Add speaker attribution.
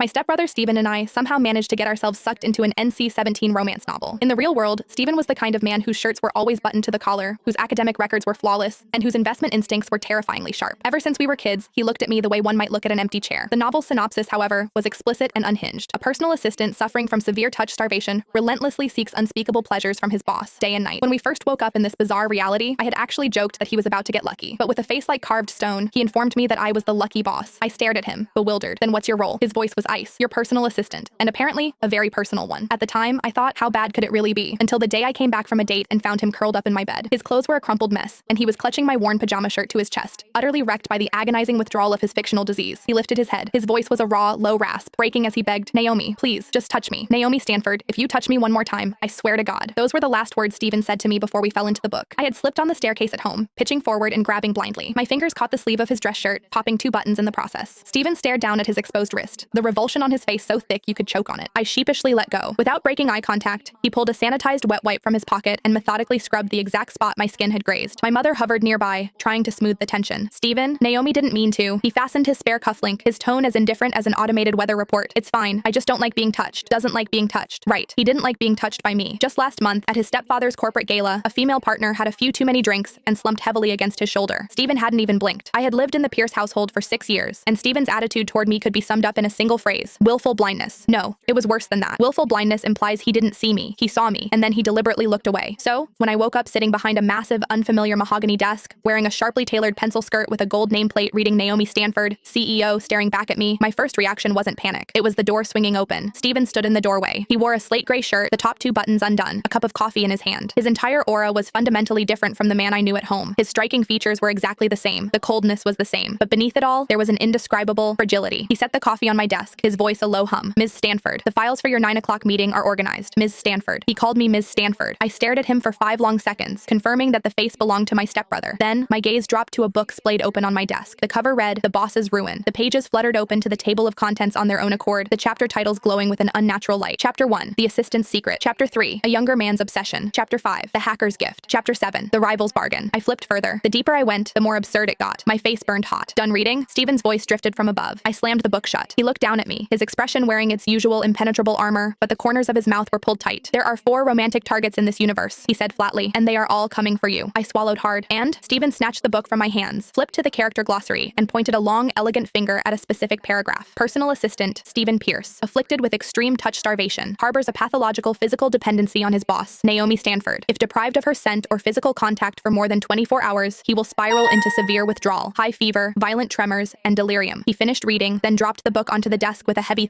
Speaker 1: My stepbrother Steven and I somehow managed to get ourselves sucked into an NC-17 romance novel. In the real world, Steven was the kind of man whose shirts were always buttoned to the collar, whose academic records were flawless, and whose investment instincts were terrifyingly sharp. Ever since we were kids, he looked at me the way one might look at an empty chair. The novel's synopsis, however, was explicit and unhinged. A personal assistant suffering from severe touch starvation relentlessly seeks unspeakable pleasures from his boss, day and night. When we first woke up in this bizarre reality, I had actually joked that he was about to get lucky. But with a face like carved stone, he informed me that I was the lucky boss. I stared at him, bewildered. Then what's your role? His voice was ice, your personal assistant, and apparently a very personal one. At the time, I thought, how bad could it really be? Until the day I came back from a date and found him curled up in my bed. His clothes were a crumpled mess, and he was clutching my worn pajama shirt to his chest, utterly wrecked by the agonizing withdrawal of his fictional disease. He lifted his head. His voice was a raw, low rasp, breaking as he begged, Naomi, please, just touch me. Naomi Stanford, if you touch me one more time, I swear to God. Those were the last words Steven said to me before we fell into the book. I had slipped on the staircase at home, pitching forward and grabbing blindly. My fingers caught the sleeve of his dress shirt, popping 2 buttons in the process. Steven stared down at his exposed wrist, the revulsion on his face so thick you could choke on it. I sheepishly let go. Without breaking eye contact, he pulled a sanitized wet wipe from his pocket and methodically scrubbed the exact spot my skin had grazed. My mother hovered nearby, trying to smooth the tension. Steven, Naomi didn't mean to. He fastened his spare cufflink, his tone as indifferent as an automated weather report. It's fine. I just don't like being touched. Doesn't like being touched. Right. He didn't like being touched by me. Just last month, at his stepfather's corporate gala, a female partner had a few too many drinks and slumped heavily against his shoulder. Steven hadn't even blinked. I had lived in the Pierce household for 6 years, and Steven's attitude toward me could be summed up in a single phrase: willful blindness. No, it was worse than that. Willful blindness implies he didn't see me. He saw me, and then he deliberately looked away. So, when I woke up sitting behind a massive, unfamiliar mahogany desk, wearing a sharply tailored pencil skirt with a gold nameplate reading Naomi Stanford, CEO, staring back at me, my first reaction wasn't panic. It was the door swinging open. Steven stood in the doorway. He wore a slate gray shirt, the top 2 buttons undone, a cup of coffee in his hand. His entire aura was fundamentally different from the man I knew at home. His striking features were exactly the same. The coldness was the same. But beneath it all, there was an indescribable fragility. He set the coffee on my desk, his voice a low hum. Ms. Stanford, the files for your 9 o'clock meeting are organized. Ms. Stanford. He called me Ms. Stanford. I stared at him for 5 long seconds, confirming that the face belonged to my stepbrother. Then, my gaze dropped to a book splayed open on my desk. The cover read, The Boss's Ruin. The pages fluttered open to the table of contents on their own accord, the chapter titles glowing with an unnatural light. Chapter 1, The Assistant's Secret. Chapter 3, A Younger Man's Obsession. Chapter 5, The Hacker's Gift. Chapter 7, The Rival's Bargain. I flipped further. The deeper I went, the more absurd it got. My face burned hot. Done reading? Steven's voice drifted from above. I slammed the book shut. He looked down at me, his expression wearing its usual impenetrable armor, but the corners of his mouth were pulled tight. There are 4 romantic targets in this universe, he said flatly, and they are all coming for you. I swallowed hard. And? Steven snatched the book from my hands, flipped to the character glossary, and pointed a long, elegant finger at a specific paragraph. Personal assistant, Steven Pierce, afflicted with extreme touch starvation, harbors a pathological physical dependency on his boss, Naomi Stanford. If deprived of her scent or physical contact for more than 24 hours, he will spiral into severe withdrawal, high fever, violent tremors, and delirium. He finished reading, then dropped the book onto the desk with a heavy